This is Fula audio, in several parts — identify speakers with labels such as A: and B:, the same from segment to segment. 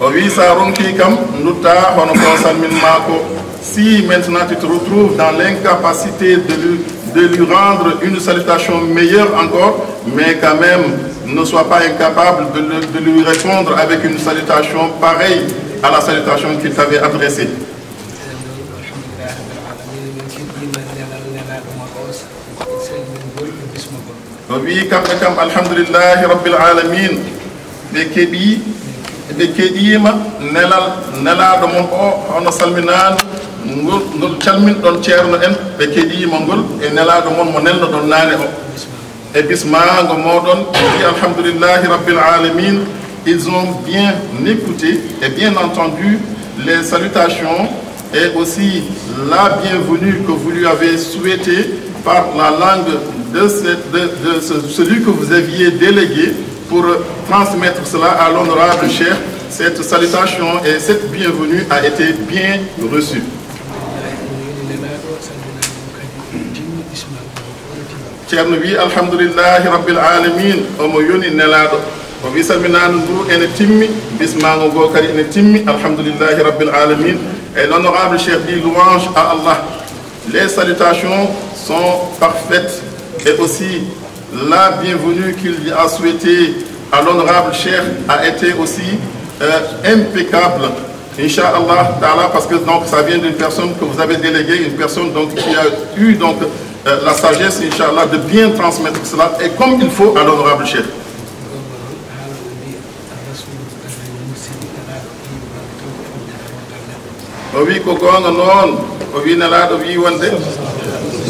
A: Oui, ça ronki kam nuta hono ko salmin mako. Si maintenant tu te retrouves dans l'incapacité de lui rendre une salutation meilleure encore, mais quand même ne sois pas incapable de lui répondre avec une salutation pareille à la salutation qu'il t'avait adressée. Oui, kam alhamdulillah rabbil alamin. Ɓe keɗima nelaɗo mon o hono salminade ngol calmin ɗon ceerno en ɓe keɗima ngol e nelaɗo mon mo nelno ɗon nane o e bismago moɗon wi alhamdulillahi rabbil alamin. Ils ont bien écouté et bien entendu les salutations et aussi la bienvenue que vous lui avez souhaité par la langue de celui que vous aviez délégué pour transmettre cela à l'honorable cheikh. Cette salutation et cette bienvenue a été bien reçue. Ceerno wi alhamdulillahi rabbil alamin omo yoni nelaɗo o wi salminade ndu ene timmi bismago go kadi ene timmi alhamdulillahi rabbil alamin. Et l'honorable cheikh dit louange à Allah. Les salutations sont parfaites et aussi la bienvenue qu'il a souhaité à l'honorable cheikh a été aussi impeccable, Inch'Allah Ta'ala, parce que donc ça vient d'une personne que vous avez déléguée, une personne donc qui a eu donc la sagesse, Inch'Allah, de bien transmettre cela et comme il faut à l'honorable cheikh. Oui, ko gonga non o wi nelaɗo wi wonde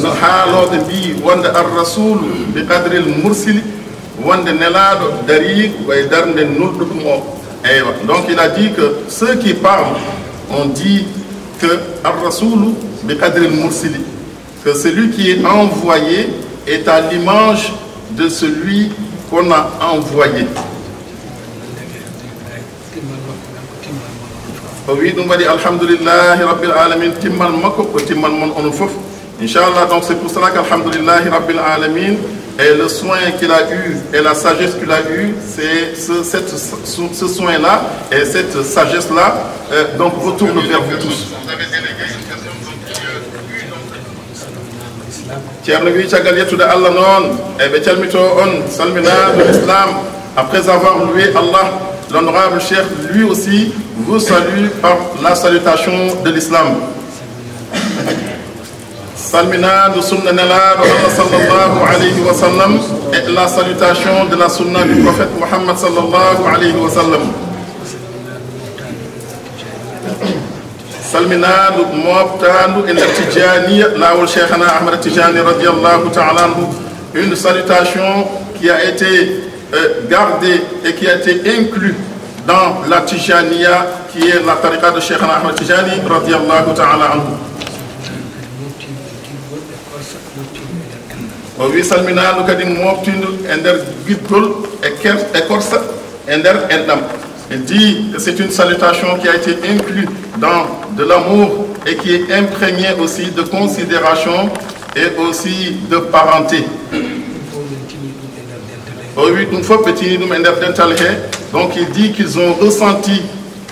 A: no haaloɓe mbi wonde ar-rasul bi qadri al-mursili wonde nelaɗo dari way darde nulɗo ɗum o. Donc il a dit que ceux qui parlent ont dit que ar-rasul bi qadri al-mursili, que celui qui est envoyé est à l'image de celui qu'on a envoyé. Oui, donc on dit alhamdulillahi rabbil alamin timmal makko ko timmal mon on fof. Inch'Allah, donc c'est pour cela qu'alhamdulillahi rabbil alamin et le soin qu'il a eu et la sagesse qu'il a eu, c'est ce soin-là et cette sagesse-là donc retourne vers vous tous. Ceerno wi caggal yettude Allah noon e ɓe calmito on salminaɗo l'islam. Après avoir loué Allah, l'honorable cheikh lui aussi vous salue par la salutation de l'islam. Salminade sunna nelaɗo Allah sallallahu alayhi wa sallam et la salutation de la sunna du prophète Muhammad sallallahu alayhi wa sallam. Salminade mobtandu ender Tijaniya lawol cheikhana Ahmad Tijani radiyallahu ta'ala anhu, une salutation qui a été gardée et qui a été inclus dans la Tijaniya qui est la tariqa de cheikhana Ahmad Tijani radiyallahu ta'ala anhu. O wi salminadu kadi moftindu e nder guittol e korsa e nder enɗam. Il dit que c'est une salutation qui a été inclue dans de l'amour et qui est imprégnée aussi de considération et aussi de parenté. O wi ɗum fof ɓe tini ɗum e nder dental he. Donc il dit qu'ils ont ressenti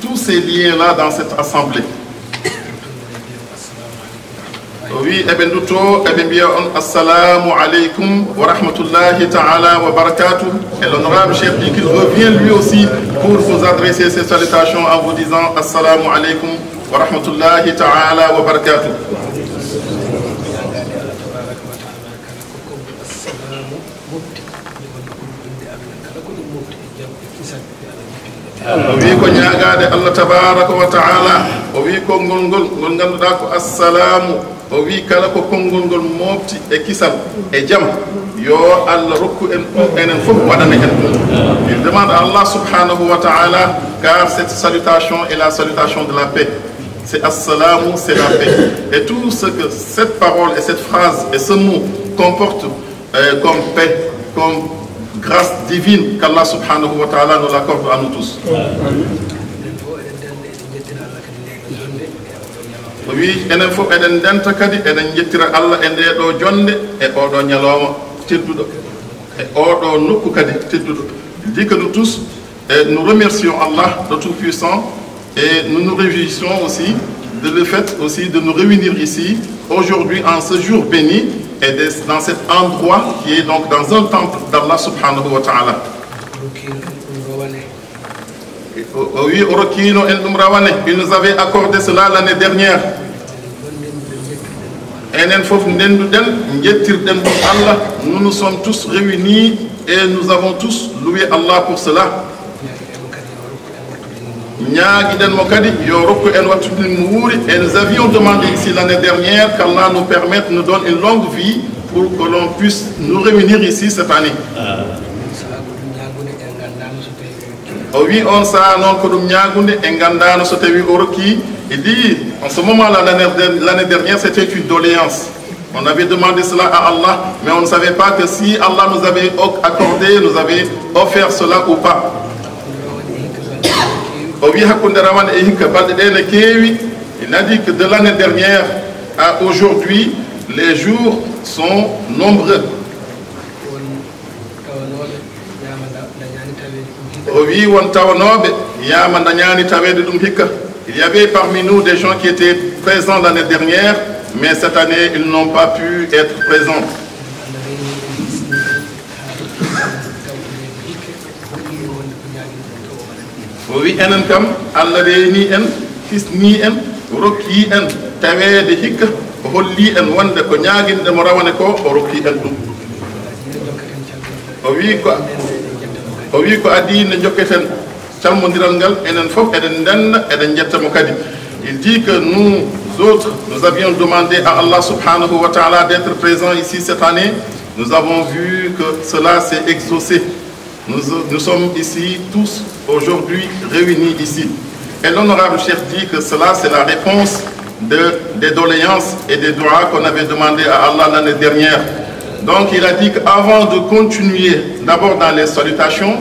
A: tous ces liens-là dans cette assemblée. Oui, Eben Duto, Eben Biaon, Assalamu alaikum wa rahmatullahi ta'ala wa barakatuh. Et l'honorable chef dit qu'il revient lui aussi pour vous adresser ces salutations en vous disant Assalamu alaikum wa rahmatullahi ta'ala wa barakatuh. O wi ko ñaagade Allah tabaraka wa ta'ala o wi konngol ngol ganduɗa ko assalamu o wi kala ko konngol ngol mofti e kisal e jam yo Allah rokku en enen fof waɗana en. Il demande à Allah subhanahu wa ta'ala, car cette salutation est la salutation de la paix. C'est assalamu, c'est la paix. Et tout ce que cette parole et cette phrase et ce mot comportent comme paix, comme grâce divine, qu'Allah subhanahu wa ta'ala nous l'accorde à nous tous. Oui, enen fof eden denta kadi eden jettira Allah e nde ɗo jonde e oɗo ñalawma tedduɗo e oɗo nokku kadi tedduɗo. Il dit que nous tous Et nous remercions Allah, le Tout-Puissant, et nous nous réjouissons aussi de le fait aussi de nous réunir ici, aujourd'hui, en ce jour béni, et dans cet endroit qui est donc dans un temple d'Allah subhanahu wa ta'ala. Oui, Orokino et Numrawane, il nous avait accordé cela l'année dernière. Nous nous sommes tous réunis et nous avons tous loué Allah pour cela. Et nous avions demandé ici l'année dernière qu'Allah nous permette, nous donne une longue vie pour que l'on puisse nous réunir ici cette année. Oui, on sait non que nous il dit, en ce moment-là, l'année dernière, c'était une doléance. On avait demandé cela à Allah, mais on ne savait pas que si Allah nous avait accordé, nous avait offert cela ou pas. Il a dit que de l'année dernière à aujourd'hui, les jours sont nombreux. Il y avait parmi nous des gens qui étaient présents l'année dernière, mais cette année, ils n'ont pas pu être présents. Oui, Allah reeni en hisni en rokki en tawede hikka holli en wonde ko ñaguinde mo rawane ko o rokki en ɗum o wi ko adi ne jokketen calmodiral ngal enen fof eɗen ndenna eɗen jettamo kadi. Il dit que nous autres, nous avions demandé à Allah subhanahu wa ta'ala d'être présents ici cette année. Nous avons vu que cela s'est exaucé. Nous sommes ici tous aujourd'hui réunis ici. Et l'honorable chef dit que cela c'est la réponse des doléances et des doigts qu'on avait demandé à Allah l'année dernière. Donc il a dit qu'avant de continuer d'abord dans les salutations,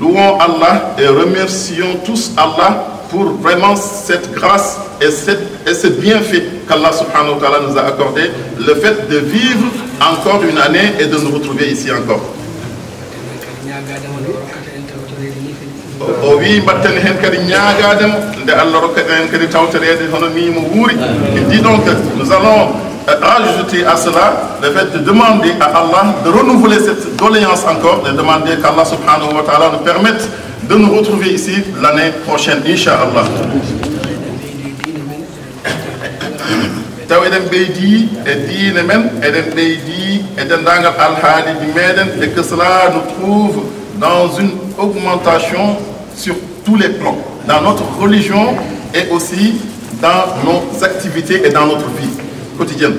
A: louons Allah et remercions tous Allah pour vraiment cette grâce et ce bienfait qu'Allah subhanahu wa ta'ala nous a accordé, le fait de vivre encore une année et de nous retrouver ici encore. Il dit donc que nous allons rajouter à cela le fait de demander à Allah de renouveler cette doléance encore, de demander qu'Allah subhanahu wa ta'ala nous permette de nous retrouver ici l'année prochaine, Inch'Allah. Et que cela nous trouve dans une augmentation sur tous les plans, dans notre religion et aussi dans nos activités et dans notre vie quotidienne.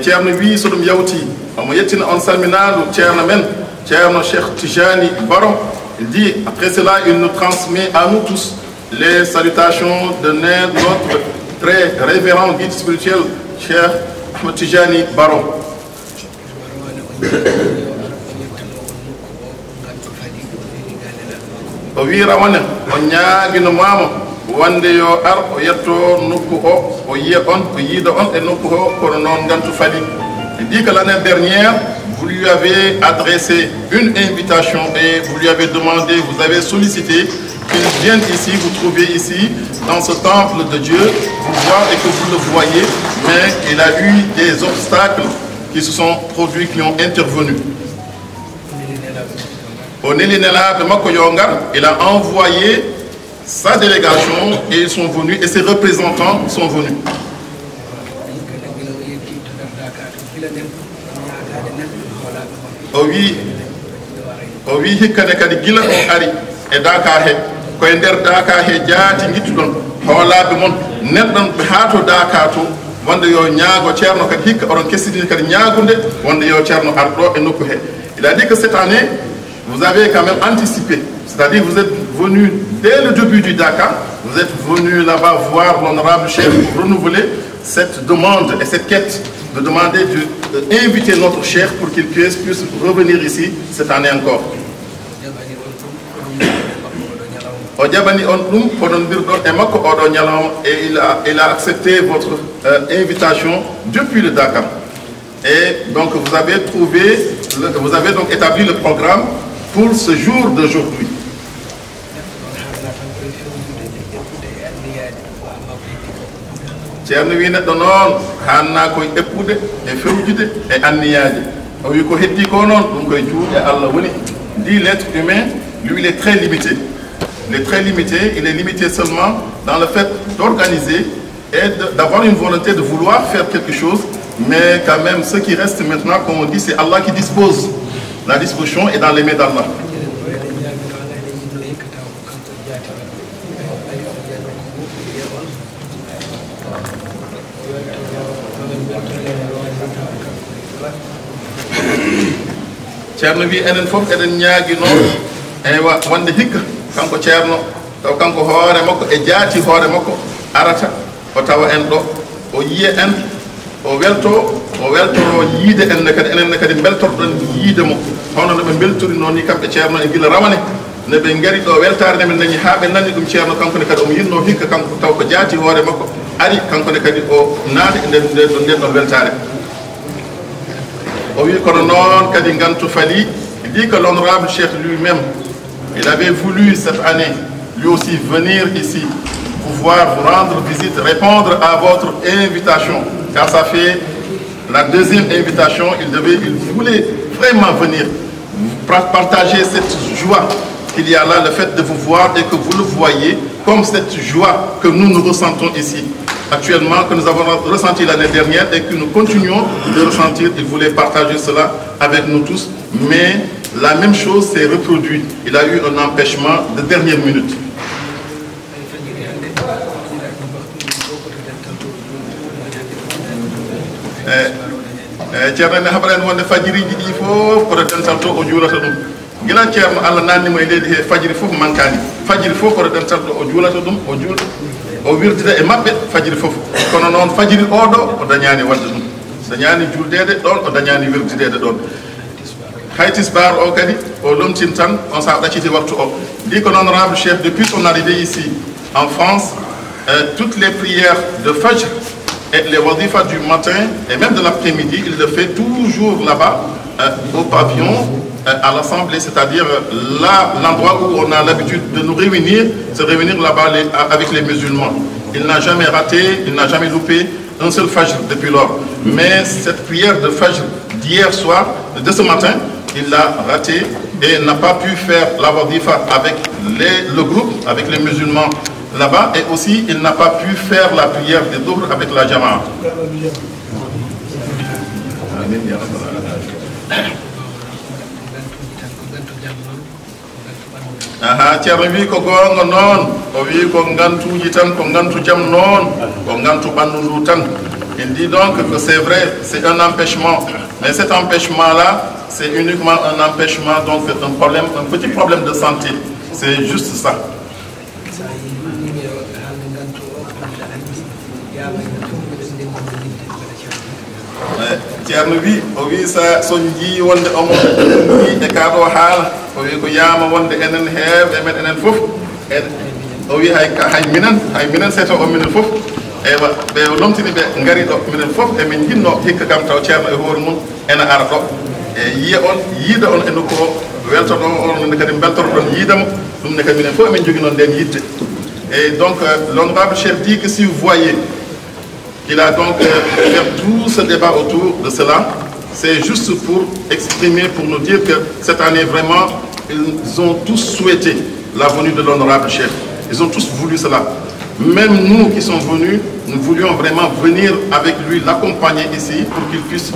A: Ceerno wi so ɗum yawti omo yettina on salminaɗo ceerno men ceerno Cheikh Tijani Baro. Il dit après cela il nous transmet à nous tous les salutations de notre très révérend guide spirituel Cheikh Ahmed Tijani Baro. O wi rawane o ñaagino mama wande yo ar o yetto nokku o yiya on o yiida on e nokku o kono noon gantu fali. Il dit que l'année dernière vous lui avez adressé une invitation et vous lui avez demandé, vous avez sollicité qu'il vienne ici, vous trouver ici dans ce temple de Dieu, vous voir et que vous le voyez, mais il a eu des obstacles qui se sont produits, qui ont intervenu. Il a envoyé sa délégation et ils sont venus et ses représentants sont venus. Oui, kadi gila o ari e Dakar he koye nder Dakar he jaati gittuɗon hoolaɓe mon neɗɗon ɓe haa to Dakar to wonde yo ñaago ceerno kadi hikka oɗon kessitini kadi ñaagunde wonde yo ceerno arɗo e nokku he. Il a dit que cette année vous avez quand même anticipé, c'est-à-dire vous êtes venus dès le début du Dakar, vous êtes venus là-bas voir l'honorable chef pour renouveler cette demande et cette quête de demander d'inviter notre chef pour qu'il puisse revenir ici cette année encore. Et il a accepté votre invitation depuis le Dakar. Et donc vous avez donc établi le programme pour ce jour d'aujourd'hui. Ceerno wi neɗɗo noon hanna koye ƴeppude e fewjude e anniyaji o wi ko heddi ko noon ɗum koye juuɗe Allah woni. Dit l'être humain, lui il est très limité. Il est très limité, il est limité seulement dans le fait d'organiser et d'avoir une volonté de vouloir faire quelque chose, mais quand même ce qui reste maintenant, comme on dit, c'est Allah qui dispose. La disposition est dans les mains d'Allah. Ceerno wi enen fof eɗen ñaagui noon eywa wonde hikka kanko ceerno taw kanko hoore makko e jaati hoore makko arata o tawa en ɗo o yiya en o weltoro yiide enne kadi enenne kadi beltorɗon yiide mo hono no ɓe beltori noon ni kamɓe ceerno e gila rawane ne ɓe ngari ɗo weltare nde ɓe dañi ha ɓe nanni ɗum ceerno kankone kadi omo yinno hikka kanko taw ko jaati hoore makko ari kankone kadi o naati e nden ɗon weltare. O wi kono noon kadi gantu fali. Il dit que l'honorable chef lui-même, il avait voulu cette année lui aussi venir ici, pouvoir vous rendre visite, répondre à votre invitation, car ça fait la deuxième invitation. Il voulait vraiment venir partager cette joie qu'il y a là, le fait de vous voir et que vous le voyez comme cette joie que nous ressentons ici actuellement, que nous avons ressenti l'année dernière et que nous continuons de ressentir. Il voulait partager cela avec nous tous, mais la même chose s'est reproduite. Il a eu un empêchement de dernière minute. Ceerno ne haɓaɗen wonde fajiriji ɗi fof koto dental to o juulata ɗum gila ceerno Allah nannimo e leydi he fajiri fof mankani fajiri fof koto dental to o juulata ɗum o wirdida e maɓɓe fajiri fof kono noon fajiri oɗo o dañani wadde ɗum dañani juldede ɗon o dañani wirdidede ɗon hay tisbar o kadi o lomtin tan on sa ɗacciti waktu o dit que l'honorable chef depuis son arrivée ici en France toutes les prières de Fajr et les wadifas du matin et même de l'après-midi, il le fait toujours là-bas au pavillon à l'Assemblée, c'est-à-dire là, l'endroit où on a l'habitude de nous réunir, se réunir là-bas avec les musulmans. Il n'a jamais raté, il n'a jamais loupé un seul Fajr depuis lors. Mais cette prière de Fajr d'hier soir, de ce matin, il l'a raté et n'a pas pu faire la wadifa avec le groupe, avec les musulmans là-bas, et aussi il n'a pas pu faire la prière de Dhuhr avec la Jama'a. Ceerno wi ko gonga noon o wi ko gantuji tan ko gantu jam noon ko gantu ɓandu ndu tan. Il dit donc que c'est vrai, c'est un empêchement, mais cet empêchement-là, c'est uniquement un empêchement, donc c'est un problème, un petit problème de santé. C'est juste ça. Ceerno wi o wi sa son jii wonde omo wi e ka ɗo haala o wi ko yama wonde enen heeɓe men enen fof o wi hay minen seeto o minen fof ewa ɓe lomtini ɓe ngari ɗo minen fof emin jinno hikka kam taw ceerno e hoore mum ene ara ɗo e yiida on e nokku o weltoɗo on ne kadi beltotoɗon yiidamo ɗum ne kadi minen fof emin jogui noon nden yidde. Et donc l'honorable chef dit que si vous voyez qu'il a donc fait tout ce débat autour de cela, c'est juste pour exprimer, pour nous dire que cette année vraiment, ils ont tous souhaité la venue de l'honorable chef. Ils ont tous voulu cela. Même nous qui sommes venus, nous voulions vraiment venir avec lui, l'accompagner ici pour qu'il puisse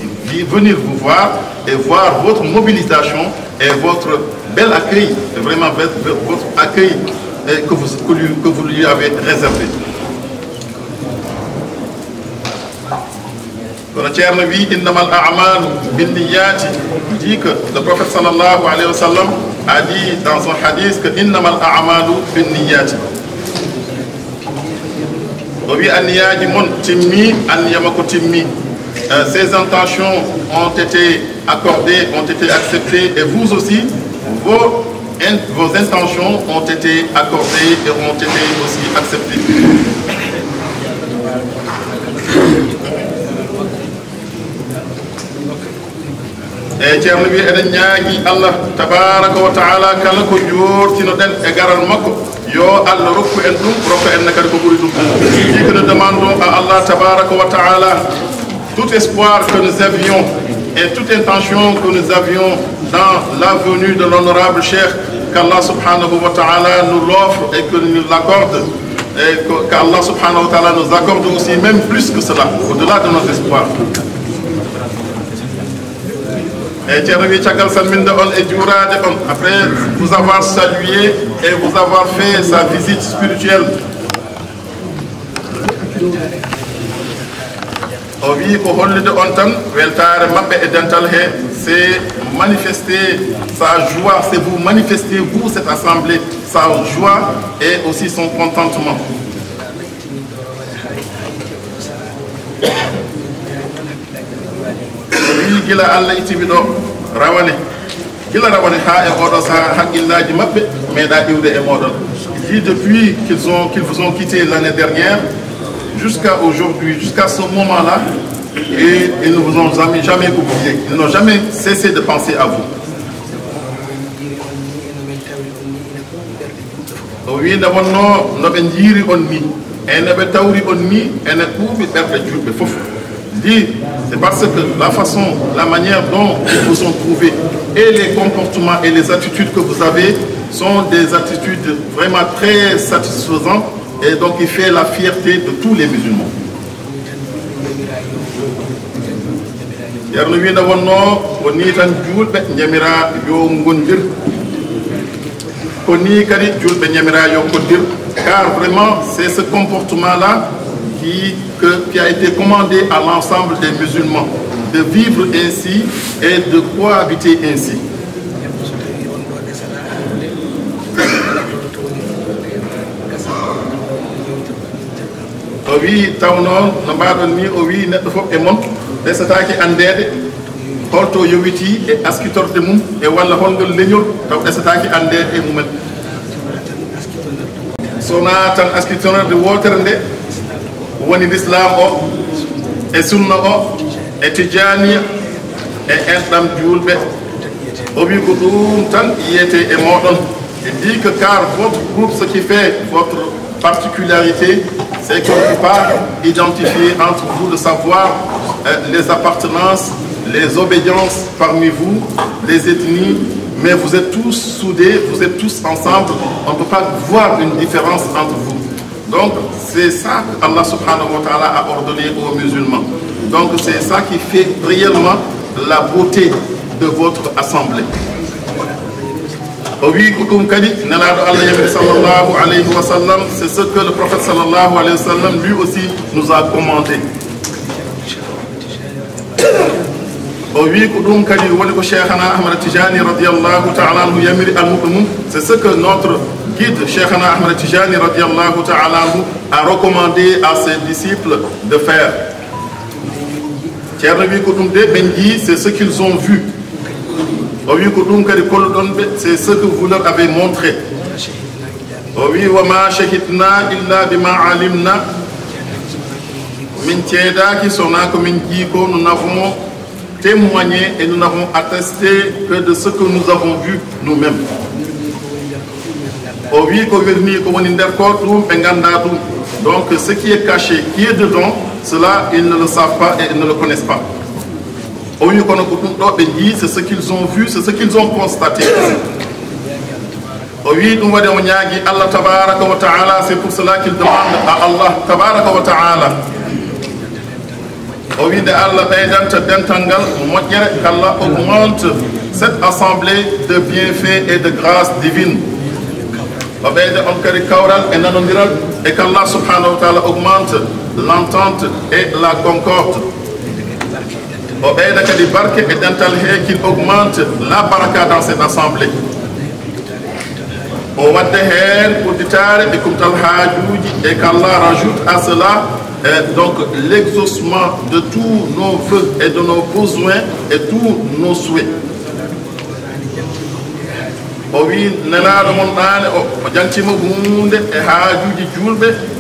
A: venir vous voir et voir votre mobilisation et votre bel accueil, vraiment votre accueil que vous lui avez réservé. Dit que le prophète sallallahu alayhi wa sallam a dit dans son hadith que innamal a'malu binniyati. Ces intentions ont été accordées, ont été acceptées et vous aussi, vos intentions ont été accordées et ont été aussi acceptées. e ceerno wi eɗen ñaagui Allah tabaraka wa taala kala ko jortinoɗen e garal makko yo Allah rokku en ɗum rokka en kadi ko ɓuri ɗum dit que nous demandons à Allah tabaraka wa taala tout espoir que nous avions et toute intention que nous avions dans la venue de l'honorable cheikh, qu'Allah subhanahu wa ta'ala nous l'offre et que nous l'accorde, et qu'Allah subhanahu wa ta'ala nous accorde aussi même plus que cela, au-delà de notre espoir. Et après vous avoir salué et vous avoir fait sa visite spirituelle, o wi ko hollide on tan weltare mabbe e dental he c'est manifester sa joie, c'est vous manifester vous cette assemblée sa joie et aussi son contentement. wi gila Allah itibi do rawane gila rawane ha e odo sa hakkillaji mabbe meeda iwde e modon. Il dit depuis qu'ils vous ont quitté l'année dernière jusqu'à aujourd'hui, jusqu'à ce moment-là, et ils ne vous ont jamais oublié. Ils n'ont jamais cessé de penser à vous. Oui, c'est parce que la façon, la manière dont ils vous ont trouvé et les comportements et les attitudes que vous avez sont des attitudes vraiment très satisfaisantes. Et donc il fait la fierté de tous les musulmans. Car vraiment c'est ce comportement-là qui a été commandé à l'ensemble des musulmans, de vivre ainsi et de cohabiter ainsi. O wi taw noon no mbaɗon ni o wi neɗɗo fof e mon ɗesataki andede holto yowiti e askitorde mum e walla holngol leñol taw ɗesataki andede e mumen sona tan askitonorde wotere nde woni l'islam o e sunna o e tijaniya e enɗam julɓe o wi ko ɗum tan yiyete e moɗon e dit que car votre groupe ce qui fait votre particularité, c'est qu'on ne peut pas identifier entre vous, de savoir les appartenances, les obédiences parmi vous, les ethnies, mais vous êtes tous soudés, vous êtes tous ensemble, on ne peut pas voir une différence entre vous. Donc c'est ça qu'Allah subhanahu wa ta'ala a ordonné aux musulmans. Donc c'est ça qui fait réellement la beauté de votre assemblée. Oui, c'est ce que le prophète sallallahu alayhi wa sallam lui aussi nous a commandé. C'est ce que notre guide Cheikhana Ahmad Tijani radiallahu ta'ala a recommandé à ses disciples de faire. C'est ce qu'ils ont vu. C'est ce que vous leur avez montré. Nous n'avons témoigné et nous n'avons attesté que de ce que nous avons vu nous-mêmes. Donc ce qui est caché, qui est dedans, cela ils ne le savent pas et ils ne le connaissent pas. C'est ce qu'ils ont vu, c'est ce qu'ils ont constaté. C'est pour cela qu'ils demandent à Allah tabaraka wa ta'ala. Qu'Allah augmente cette assemblée de bienfaits et de grâces divines. Et qu'Allah subhanahu wa ta'ala augmente l'entente et la concorde. Qu'il augmente la baraka dans cette assemblée. Et qu'Allah rajoute à cela donc l'exaucement de tous nos vœux et de nos besoins et tous nos souhaits.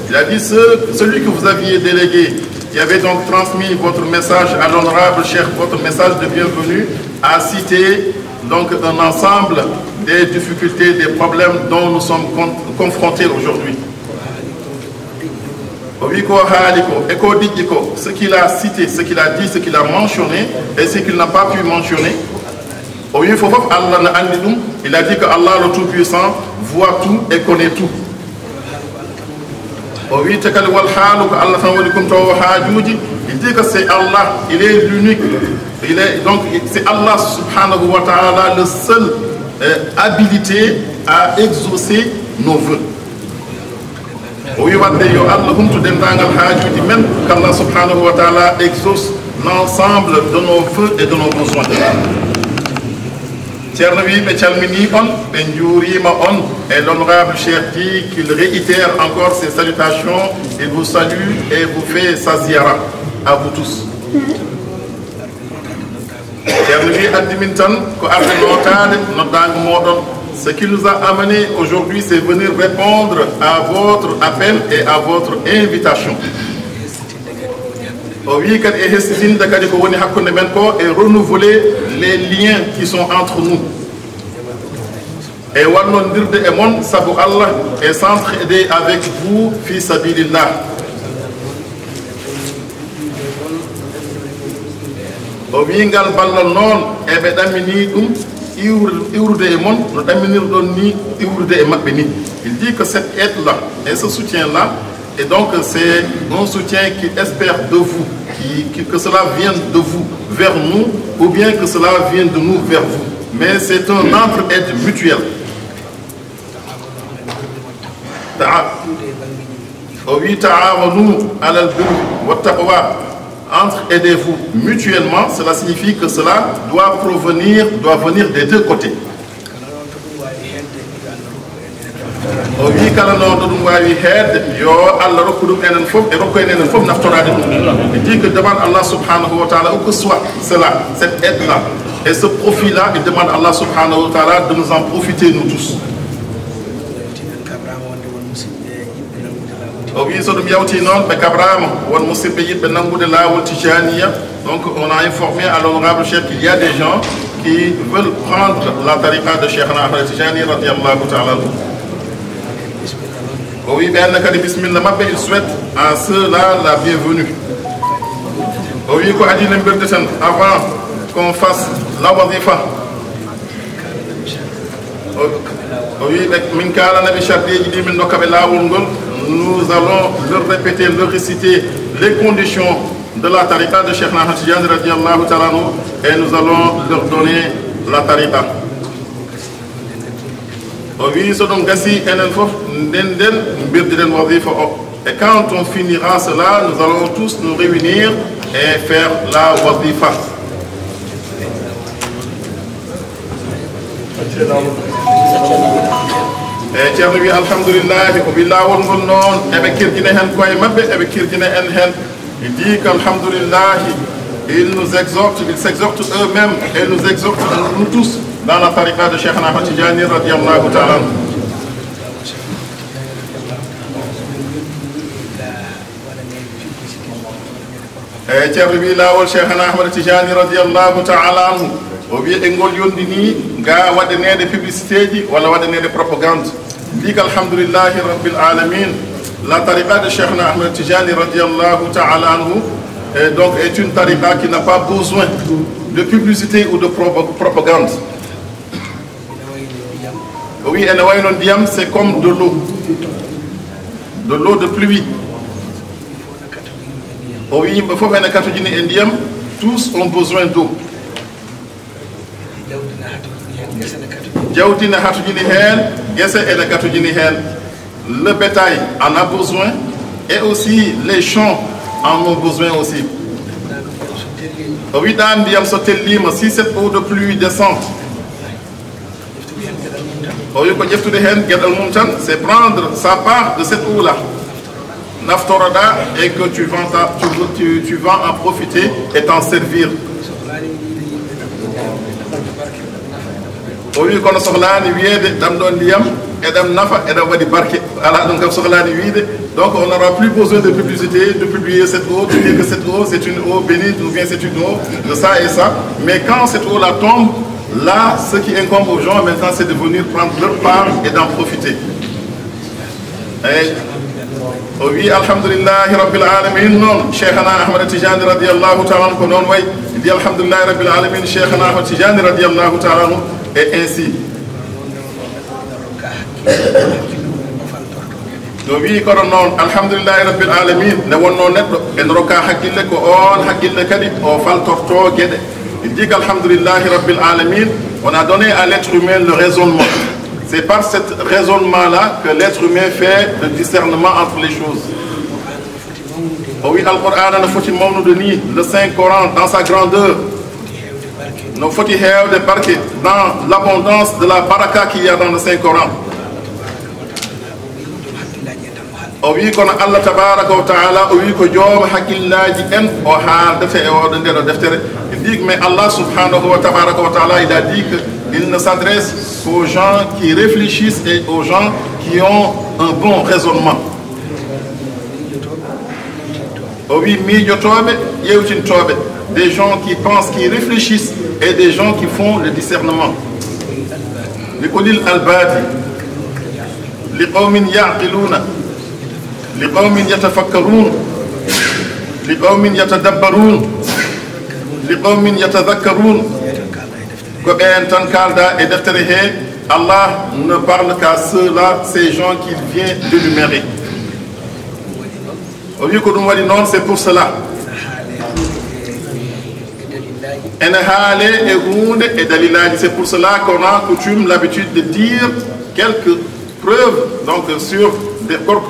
A: Il a dit celui que vous aviez délégué qui avait donc transmis votre message à l'honorable Cheikh, votre message de bienvenue, a cité donc un ensemble des difficultés, des problèmes dont nous sommes confrontés aujourd'hui. Ce qu'il a cité, ce qu'il a dit, ce qu'il a mentionné et ce qu'il n'a pas pu mentionner. Il a dit que Allah le Tout-Puissant voit tout et connaît tout. Il dit que c'est Allah, il est l'unique. Donc c'est Allah subhanahu wa ta'ala le seul habilité à exaucer nos vœux. Même qu'Allah subhanahu wa ta'ala exauce l'ensemble de nos vœux et de nos besoins. Et l'honorable Cheikh dit qu'il réitère encore ses salutations, il vous salue et vous fait sa ziyara à vous tous. Ce qui nous a amené aujourd'hui, c'est venir répondre à votre appel et à votre invitation. Et renouveler les liens qui sont entre nous. Et s'entraider avec vous, fi sabilillah. Il dit que cette aide-là et ce soutien-là, et donc c'est un soutien qu'il espère de vous, que cela vienne de vous vers nous, ou bien que cela vienne de nous vers vous. Mais c'est un entre-aide mutuel. Entre-aidez-vous mutuellement, cela signifie que cela doit venir des deux côtés. Il dit que devant Allah subhanahu wa ta'ala, où que soit cela, cette aide-là et ce profit-là, il demande à Allah subhanahu wa ta'ala de nous en profiter nous tous. Donc on a informé à l'honorable Cheikh qu'il y a des gens qui veulent prendre la tariqa de Cheikh Ahmed Tijani radiallahu ta'ala. Oui, il souhaite à ceux-là la bienvenue. Oui, avant qu'on fasse la wadifa. Nous allons leur répéter, leur réciter les conditions de la tariqa de Cheikh Ahmed Tijani radiallahu ta'ala et nous allons leur donner la tariqa. Et quand on finira cela, nous allons tous nous réunir et faire la wadifa. Et Thierry, alhamdulillah, il dit qu'alhamdulillah, ils nous exhortent, ils s'exhortent eux-mêmes et nous exhortent nous tous dans la tariqa de Cheikh Ahmed Tijani radiallahu ta'ala. Et Thierry, là où Cheikh Ahmed Tijani radiallahu ta'ala, au lieu d'engol yondini, ga wadene de publicité, wala wadene de propagande. Il dit qu'alhamdulillah rabbil alamin, la tariqa de Cheikh Ahmed Tijani radiallahu ta'ala donc est une tariqa qui n'a pas besoin de publicité ou de propagande. Oui, c'est comme de l'eau de pluie. Oui, tous ont besoin d'eau. Le bétail en a besoin et aussi les champs en ont besoin aussi. Si cette eau de pluie descend, c'est prendre sa part de cette eau-là. Et que tu vas en profiter et t'en servir. o wi kono sohlani wiyeede ɗam ɗon ndiyam eɗam nafa eɗam waɗi barke ala ɗum kam sohlani wiide donc on n'aura plus besoin de publicité de publier cette eau de dire que cette eau c'est une eau bénite ou bien c'est une eau de ça et ça, mais quand cette eau là tombe là ce qui incombe aux gens maintenant c'est de venir prendre leur part et d'en profiter. O wi alhamdulillahi rabbil alamin noon cheikhana Ahmad Tijani radiallahu taala anhu ko noon way di alhamdulillahi rabbil alamin cheikhana Ahmad Tijani radiallahu taala anhu et ainsi no wi kono noon alhamdulillahi rabbil alamin ne wonno neɗɗo en rokka haqqille ko on haqqille kadi o faltorto gueɗe il dit qu'alhamdulillahi rabbil alamin on a donné à l'être humain le raisonnement. C'est par ce raisonnement-là que l'être humain fait le discernement entre les choses. Oh oui, Al-Qur'an ne faut-il de ni le Saint-Coran dans sa grandeur. Ne faut-il de barke dans l'abondance de la baraka qu'il y a dans le Saint-Coran. Oh oui, qu'on a Allah tabaraka wa ta'ala, oh oui, que Dieu hakillaji en o har defte e o ndero deftere. Il dit mais Allah subhanahu wa ta'ala il a dit que il ne s'adresse qu'aux gens qui réfléchissent et aux gens qui ont un bon raisonnement. Oh oui, des gens qui pensent, qui réfléchissent et des gens qui font le discernement. لِقُلِ الْأَلْبَابِ لِقَوْمٍ يَعْقِلُونَ لِقَوْمٍ يَتَفَكَّرُونَ لِقَوْمٍ يَتَدَبَّرُونَ لِقَوْمٍ يَتَذَكَّرُونَ. Allah ne parle qu'à ceux-là, ces gens qu'il vient d'énumérer. C'est pour cela. C'est pour cela qu'on a coutume, l'habitude de dire quelques preuves, donc sur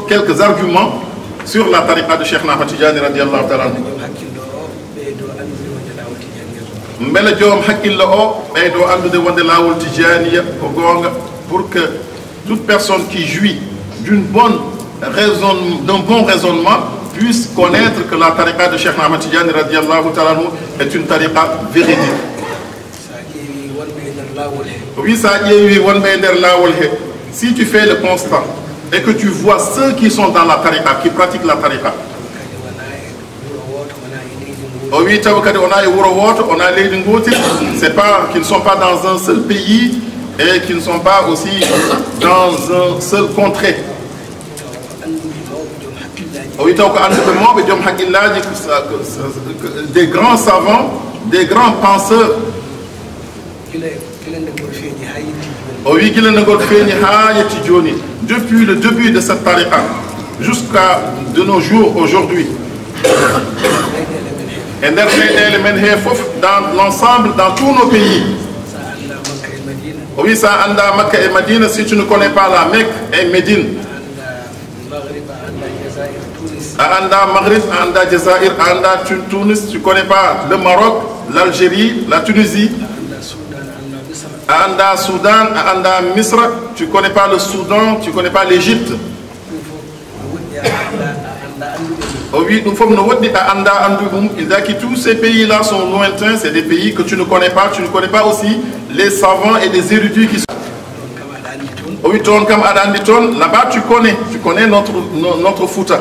A: quelques arguments sur la tariqa de Cheikh Ahmad Tijani radiallahu ta'ala. Mbele joom hakkille o ɓeydo andude wonde laawol tijaniya ko gonga pour que toute personne qui jouit d'un bon raisonnement puisse connaître que la tariqa de Cheikh Ahmad Tijani radiallahu ta'ala est une tariqa véridique. Oui, ça ƴeewi wonɓe nder laawol he. Si tu fais le constat et que tu vois ceux qui sont dans la tariqa, qui pratiquent la tariqa, c'est pas qu'ils ne sont pas dans un seul pays et qu'ils ne sont pas aussi dans un seul contrée. Des grands savants, des grands penseurs. Depuis le début de cette tariqa jusqu'à de nos jours aujourd'hui. Et dans l'ensemble, dans tous nos pays. Oui, ça anda Makka et Médine, si tu ne connais pas la Mecque et Médine. Anda Maghrib, anda Jazair, anda Tunis, tu ne connais pas le Maroc, l'Algérie, la Tunisie. Anda Soudan, anda Misra, tu ne connais pas le Soudan, tu ne connais pas l'Égypte. Oui, nous sommes tous ces pays-là sont lointains, c'est des pays que tu ne connais pas aussi les savants et les érudits qui sont. Oui, là-bas tu connais notre Fouta.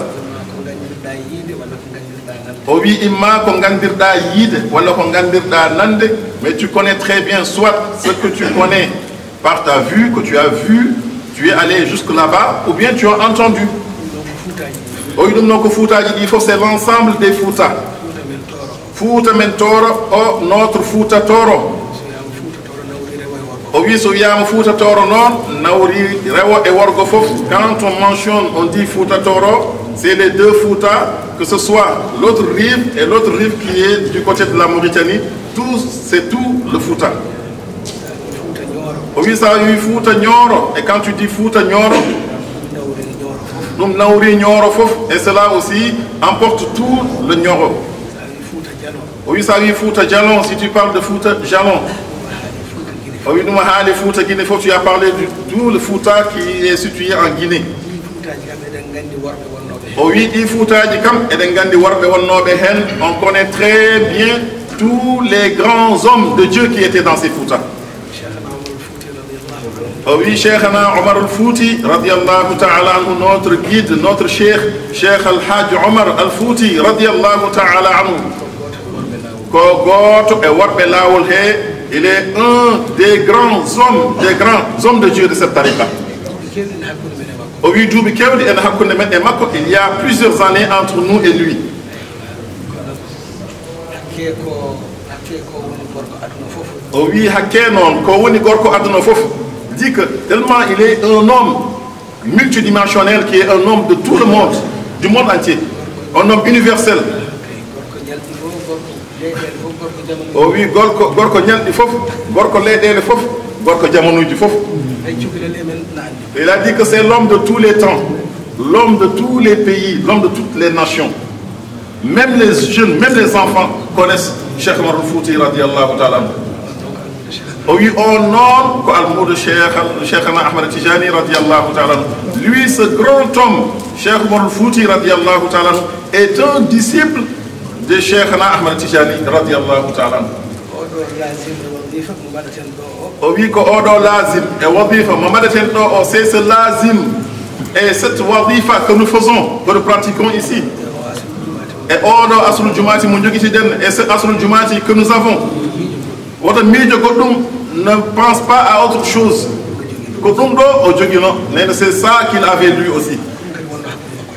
A: Oui, mais tu connais très bien soit ce que tu connais par ta vue, que tu as vu, tu es allé jusque là-bas, ou bien tu as entendu. C'est l'ensemble des Fouta. Fouta Mentoro, oh, notre Fouta Toro. Oui, Fouta Toro non, Nauri, Rewa et Wargofof. Quand on mentionne, on dit Fouta Toro, c'est les deux Fouta, que ce soit l'autre rive et l'autre rive qui est du côté de la Mauritanie. C'est tout le Fouta. Oui, ça a eu Fouta Nyoro. Et quand tu dis Fouta Nyoro, et cela aussi emporte tout le Nyoro. Oui, ça vient Fouta Jalon, si tu parles de Fouta Jalon. Oui, tu as parlé de tout le Fouta qui est situé en Guinée. Oui, on connaît très bien tous les grands hommes de Dieu qui étaient dans ces Fouta. Oui, Cheikhana Omar al-Fouti, radiallahu ta'ala anhu, notre guide, notre cheikh, Cheikh al-Hajj Omar al-Fouti, radiallahu ta'ala anhu. Ko goto e worɓe lawol he, il est un des grands hommes de Dieu de cette tariqa. Oui, duuɓi kewɗi en hakkunde men e makko, il y a plusieurs années entre nous et lui. Oui, hakke noon ko woni gorko aduna fof dit que tellement il est un homme multidimensionnel qui est un homme de tout le monde, du monde entier, un homme universel. Oh oui, gorko ñalɗi fof, gorko leyɗele fof, gorko jamanuji fof. Il a dit que c'est l'homme de tous les temps, l'homme de tous les pays, l'homme de toutes les nations. Même les jeunes, même les enfants connaissent Cheikh Omar al-Fouti radiallahu ta'ala. Oui, au nom de Cheikh Ahmed Tijani radiallahu ta'ala. Lui, ce grand homme, Cheikh Omar al-Fouti radiallahu ta'ala, est un disciple de Cheikh Ahmed Tijani radiallahu ta'ala. Oui, ko odo lazim et wadifa mamadaten do o c'est ce lazim et cette wadifa que nous faisons, que nous pratiquons ici. Et odo aslul jumati mo jogiti den et ce aslul jumati que nous avons. Wota mijo goddum ne pense pas à autre chose. Ko dum do o jogino, c'est ça qu'il avait lui aussi.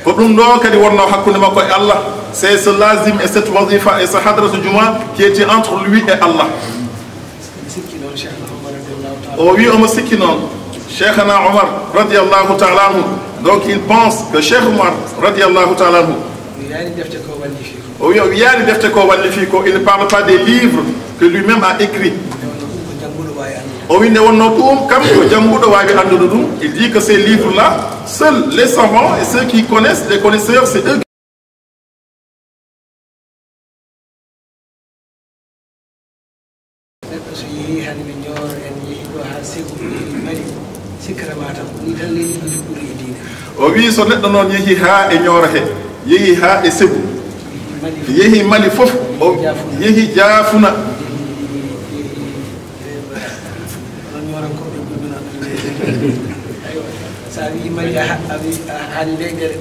A: Ko dum do kadi wonno hakkunde makko e Allah. C'est ce lazim et cette wadifa et ce hadratul juma qui était entre lui et Allah. Oh oui, on me dit que non. Cheikhana Omar, radiallahu ta'ala anhu. Donc il pense que Cheikh Omar, radiallahu ta'ala anhu. Oh oui, il ne parle pas des livres que lui-même a écrits. Oh oui, il dit que ces livres-là, seuls les savants et ceux qui connaissent, les connaisseurs, c'est eux. O wi so neɗɗo noon yeehi ha e ñoora he yeehi ha e Ségu yeehi Mali fof o yeehi Jaafuna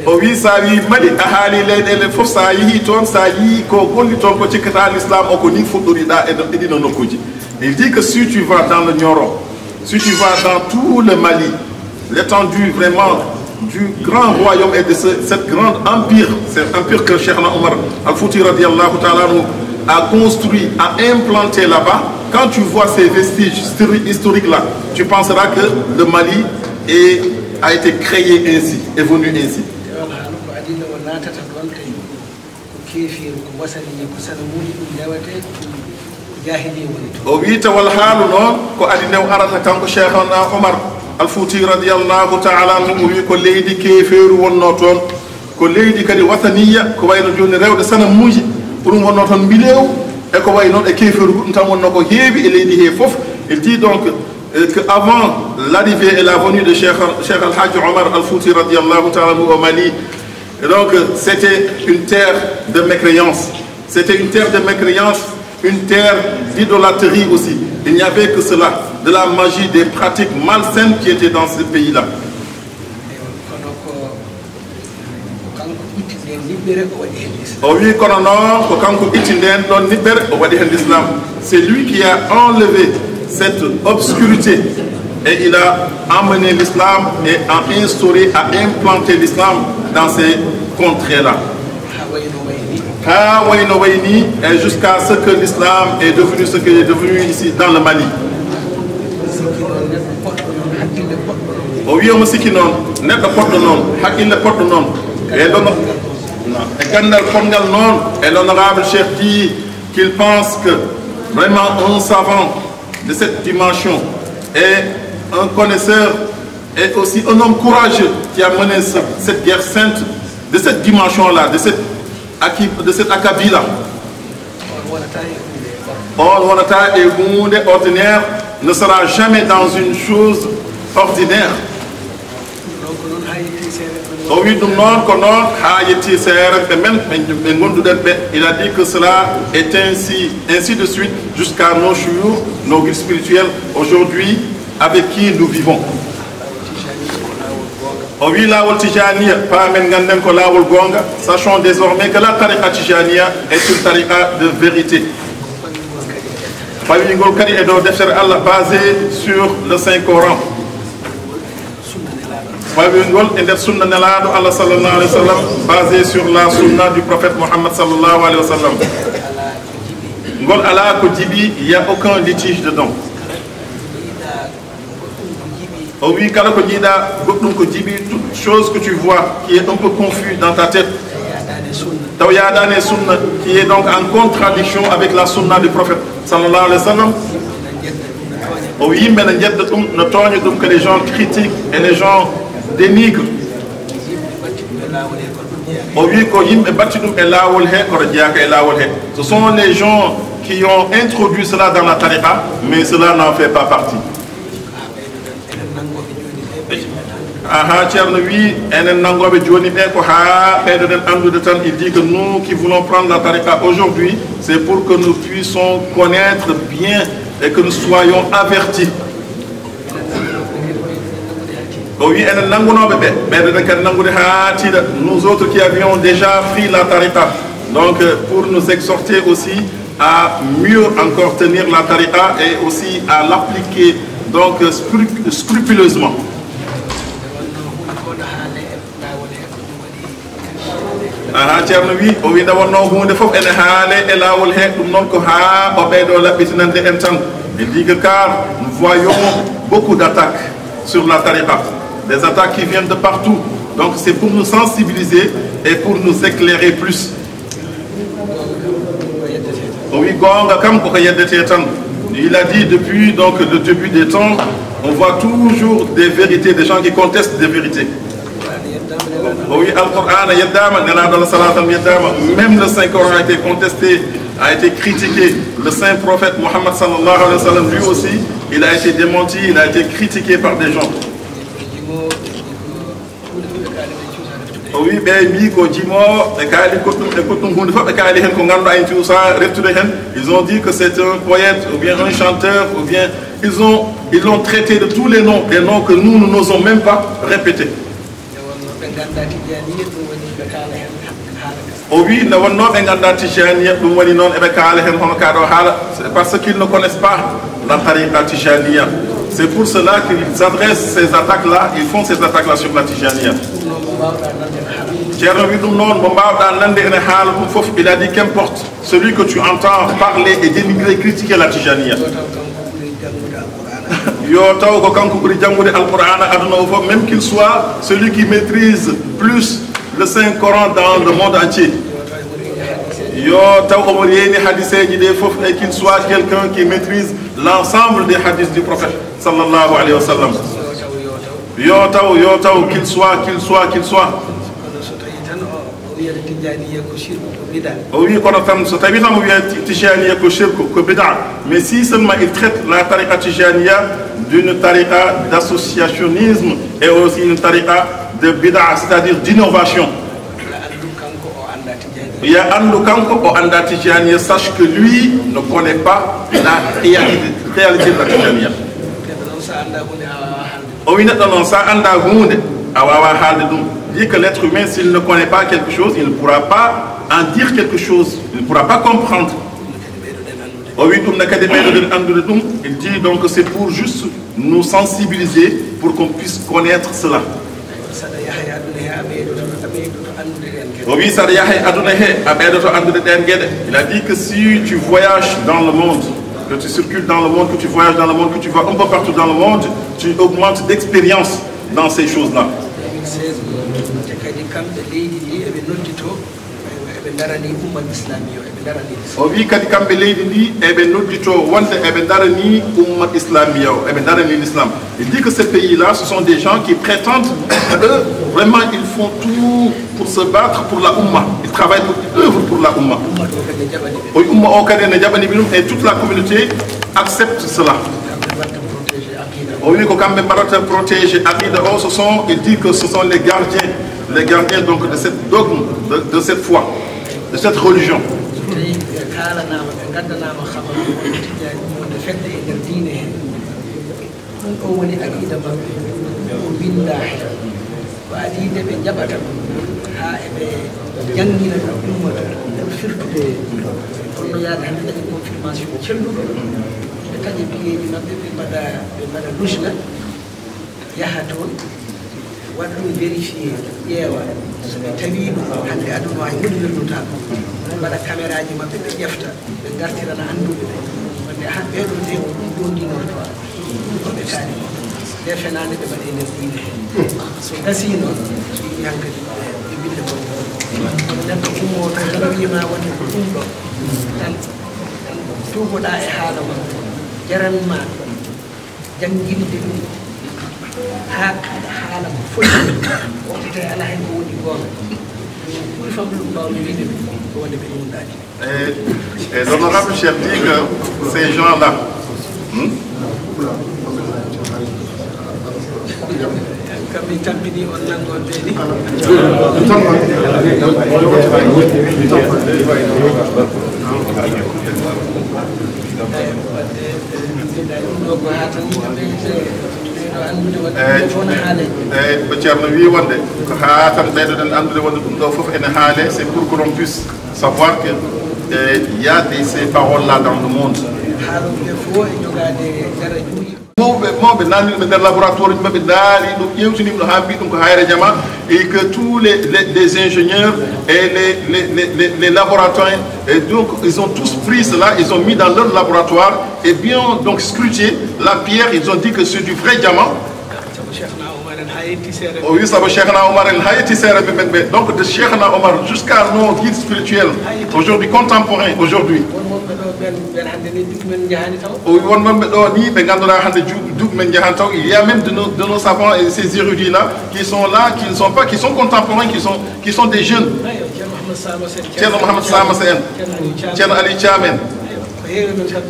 A: o wi sa wi Mali a haali leyɗele fof sa yeehi toon sa yii ko golli toon ko cikkata l'islam o ko ni fuɗɗoriɗa e ɗino nokkuji. Il dit que si tu vas dans le Nioro, si tu vas dans tout le Mali, l'étendue vraiment du grand royaume et de cette grande empire, cet empire que Cheikh Omar al-Fouti radiallahu ta'ala a construit, a implanté là-bas, quand tu vois ces vestiges historiques-là, tu penseras que le Mali a été créé ainsi, est venu ainsi. O wiita wal haalu noon ko adi ndew arata kanko Cheikhna Omar al-Fouti radiallahu ta'ala anhu wi ko leydi keefeeru wonno toon ko leydi kadi wataniya ko wayno joni rewde sanamuji ko ɗum wonno toon mbilew e ko way noon e keefeeru ɗum tan wonno ko heewi e leydi he fof. Il dit donc que avant l'arrivée et la venue de Cheikh al-Hajj Omar al-Fouti radiallahu ta'ala anhu au Mali, donc c'était une terre de mécréance, c'était une terre de mécréance, une terre d'idolâtrie aussi. Il n'y avait que cela, de la magie, des pratiques malsaines qui étaient dans ce pays-là. Oh oui, c'est lui qui a enlevé cette obscurité et il a emmené l'islam et a instauré, a implanté l'islam dans ces contrées-là. Et jusqu'à ce que l'islam est devenu ce qu'il est devenu ici dans le Mali. Oui, on me dit que non, n'est pas porte non, hakil le porte non. Et l'honorable chef dit qu'il pense que vraiment un savant de cette dimension est un connaisseur et aussi un homme courageux qui a mené cette guerre sainte de cette dimension-là, de cette akabila. Or, ordinaire ne sera jamais dans une chose ordinaire. Il a dit que cela est ainsi de suite jusqu'à nos jours, nos guides spirituels aujourd'hui avec qui nous vivons. O wi lawol tijaniya paamen ganden ko lawol gonga. Sachons désormais que la tariqa tijaniya est une tariqa de vérité. Fawigol kadi e dow deftere Allah basé sur le Saint Coran. Fawigol e nder sunna nelaɗo Allah sallallahu alayhi wa sallam, basé sur la sunna du prophète Mohammed sallallahu alayhi wa sallam. Ngol ala ko jibi, il y a aucun litige dedans. Oh oui, kala ko jiida goɗɗum ko jibi, toute chose que tu vois qui est un peu confus dans ta tête, taw yaadane sunna, qui est donc en contradiction avec la sunna du prophète sallallahu alayhi wa sallam. Oh oui, yimɓe ne jedda ɗum no tooña ɗum que les gens critiquent et les gens dénigrent. Oh oui, ko yimɓe batti ɗum e laawol he koto jeyaka e laawol he. Ce sont les gens qui ont introduit cela dans la tariqa, mais cela n'en fait pas partie. Aha, Thierno wi enen nangoɓe joni ɓe ko ha ɓeydoɗen andude tan. Il dit que nous qui voulons prendre la tariqa aujourd'hui, c'est pour que nous puissions connaître bien et que nous soyons avertis. O wi enen nangunoɓe ɓe ɓeydoɗen kadi nangude ha tiiɗa, nous autres qui avions déjà pris la tariqa, donc pour nous exhorter aussi à mieux encore tenir la tariqa et aussi à l'appliquer donc scrupuleusement. Aha, Thierno wi o wi nde wonno hunde fof ene haale e laawol he, ɗum noon ko ha o ɓeydo laɓɓitinande en tan. Il dit que car nous voyons beaucoup d'attaques sur la tariqa, des attaques qui viennent de partout. Donc c'est pour nous sensibiliser et pour nous éclairer plus. O wi gonga kam koko yeddete tan. Il a dit depuis donc le début des temps, on voit toujours des vérités, des gens qui contestent des vérités. Oui, Al-Qur'an yeddama, nelaɗo salatan yeddama. Même le Saint Coran a été contesté, a été critiqué. Le Saint Prophète Mohammed sallallahu alayhi wa sallam, lui aussi, il a été démenti, il a été critiqué par des gens. Oui, ɓe mbi ko jimo ɓe kaali goɗɗum hunde fof ɓe kaali hen ko ganduɗa en cuusa reftude hen. Ils ont dit que c'est un poète ou bien un chanteur ou bien ils l'ont traité de tous les noms, des noms que nous n'osons même pas répéter. O wi nde wonno ɓe ganda tijaniya ɗum woni noon eɓe kaala hen hono kaɗo haala, c'est parce qu'ils ne connaissent pas la tariqa tijaniya. C'est pour cela qu'ils adressent ces attaques-là, ils font ces attaques-là sur la tijaniya. Thierno wi ɗum noon mo mbawɗa nande ene haala ɗum fof, il a dit qu'importe celui que tu entends parler et dénigrer, critiquer la tijaniya, yo taw ko kanko ɓuri janngude Al-Qur'an aduna o fof, même qu'il soit celui qui maîtrise plus le Saint Coran dans le monde entier. Yo taw omo yeeni hadiseji ɗe fof et qu'il soit quelqu'un qui maîtrise l'ensemble des hadiths du prophète sallallahu alayhi wa sallam. Yo taw qu'il soit. Oui, kono tan so tawi tan mo wiya tijaniya ko shirku ko bid'a, mais si seulement il traite la tariqa tijaniya d'une tariqa d'associationnisme et aussi une tariqa de bid'a, c'est-à-dire d'innovation. Il y a andu kanko o anda tijaniya, sache que lui ne connaît pas la réalité de la tijaniya. O wi neɗɗo noon sa anda hunde a wawa haalde ɗum. Dit que l'être humain, s'il ne connaît pas quelque chose, il ne pourra pas en dire quelque chose, il ne pourra pas comprendre. Il dit donc que c'est pour juste nous sensibiliser, pour qu'on puisse connaître cela. Il a dit que si tu voyages dans le monde, que tu circules dans le monde, que tu voyages dans le monde, que tu vas un peu partout dans le monde, tu augmentes d'expérience dans ces choses-là. O wi kadi kamɓe leydi ndi eɓe noddito wonde eɓe darani umma islamia o, eɓe darani l'islam. Il dit que ces pays-là, ce sont des gens qui prétendent eux, vraiment ils font tout pour se battre pour la umma, ils travaillent pour, ils œuvrent pour la umma. O umma o kadi ne jaɓani ɓe ɗum et toute la communauté accepte cela. O wi ko kamɓe mbaɗata protéger aqida o, ce sont, il dit que ce sont les gardiens donc de cette dogme, de cette foi, de cette religion.
B: waɗide ɓe jaɓata ha eɓe jangina ɗum ɗummata pour firtude holno yaade hande dañi confirmation celluɗo ɓe kañe piyeji maɓɓe ɓe mbaɗa lusna yaha toon waɗa ɗum vérifié ƴeewa soɓe tawi ɗum hande aduna wawi moɗinirnuta mbaɗa caméraji maɓɓe ɓe ƴefta ɓe gartirana anduɓe ɓe wonde han ɓeɗo de ko ɗum ɗo ndinortoa koɓe kaali nde fenande ɓe mbaɗe nder diine he so gasi noon so yiɗi hankkadi ɓe binde gon neɗɗo ummoto tan wiyima wonde ko ɗum ɗo tan tuugoɗa e haala ma jaranma jangguinde ɗum ha haala ko foti wontete ala hen ko woni gonga ɓuri famde ɗum mbawmi wiide ɗum ko wonde ɓe ɗumɗaji
A: Et l'honorable chef dit que ces gens-là,
B: kamɓe tampini on nangon ɓeɗi ɗum ɗo ko ha tan
A: wi wonde ko ha tan ɓeydoɗen andude wonde ɗum ɗo foof ene haale c'est pour que l'on puisse savoir que il y a ces paroles là dans le monde mawɓe nanniɓe nder laboratoire ji maɓɓe daari ɗum ƴewtinima ɗo ha mbi ɗum ko hayre jama et que tous les ingénieurs et les laboratoires et donc ils ont tous pris cela, ils ont mis dans leur laboratoire et bien donc scruté la pierre, ils ont dit que c'est du vrai diamant. Oui, ça va Cheikhna Omar El Haïti donc de Cheikhna Omar jusqu'à nos guides spirituels aujourd'hui contemporains aujourd'hui. Il y a même de nos savants et ces érudits là qui sont là, qui sont contemporains, qui sont des jeunes. Thierno Mohamed Samasen, Thierno Ali Tchamen,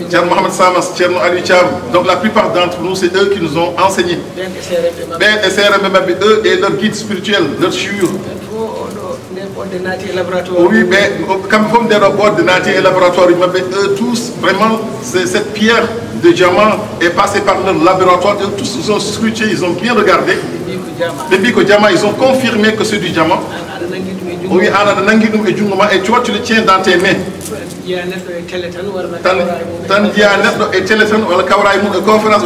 A: Thierno Mohamed Samas, Thierno Ali Tcham. Donc la plupart d'entre nous, c'est eux qui nous ont enseigné. Eux et leur guide spirituel, leur chiour. Oui, mais comme vous me dites, le laboratoire, eux tous, vraiment, cette pierre de diamant est passée par leur laboratoire. Eux tous, ils ont scruté, ils ont bien regardé. Depuis que diamant, ils ont confirmé que c'est du diamant. Oui, et tu vois, tu le tiens dans tes mains. Conférence,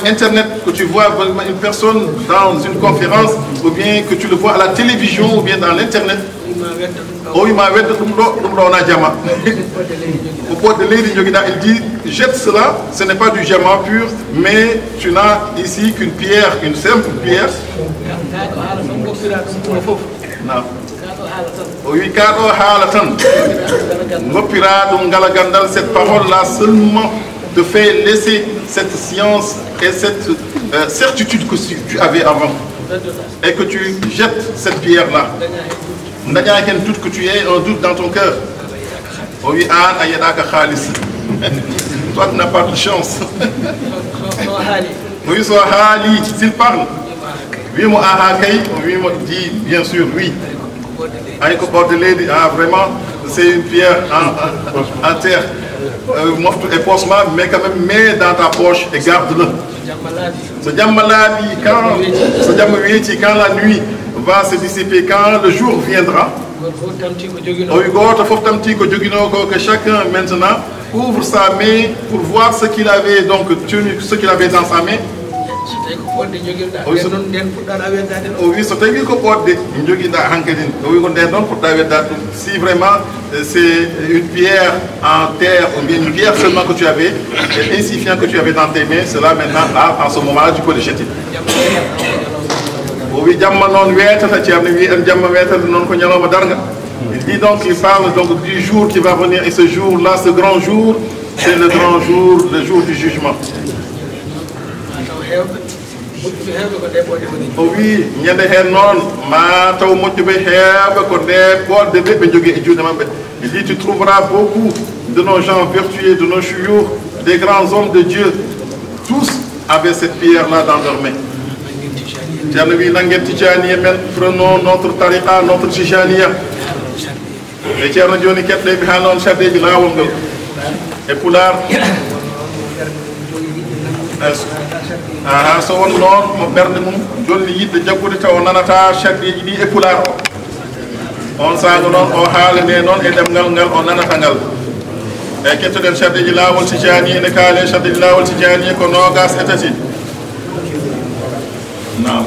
A: internet, que tu vois une personne dans une conférence, ou bien que tu le vois à la télévision, ou bien dans l'internet. Il dit, jette cela, ce n'est pas du diamant pur, mais tu n'as ici qu'une pierre, une simple pierre. Non. Oui, cette parole-là seulement te fait laisser cette science et cette certitude que tu avais avant. Et que tu jettes cette pierre-là. Tout que tu aies un doute dans ton cœur. Oui, toi, tu n'as pas de chance. Oui, s'il parle. Oui, moi, dit bien sûr, oui. Ah, vraiment, c'est une pierre en terre. Mais quand même, mets dans ta poche et garde-le. Ce diamant-là, quand la nuit va se dissiper, quand le jour viendra, que chacun maintenant ouvre sa main pour voir ce qu'il avait donc tenu, ce qu'il avait dans sa main. Si vraiment c'est une pierre en terre ou bien une pierre seulement que tu avais, et insignifiant que tu avais dans tes mains, cela maintenant, là, en ce moment-là, tu peux le jeter. Il dit donc, il parle donc du jour qui va venir, et ce jour-là, ce grand jour, c'est le grand jour, le jour du jugement. Oui, il dit tu trouveras beaucoup de nos gens vertueux, de nos chouyours, des grands hommes de Dieu. Tous avaient cette pierre-là dans leurs mains. Prenons notre tariqa, notre tijaniya. Et pour l'art. aha so won noon mo ɓernde mum jolni yidde jaggude taw nanata chardiji ɗi e pular o on saago noon o haala nde noon e ɗemgal ngal o nanata ngal e kettoɗen chardiji laawol tijani ene kaale chardiji laawol tijani ko nogas e tati nam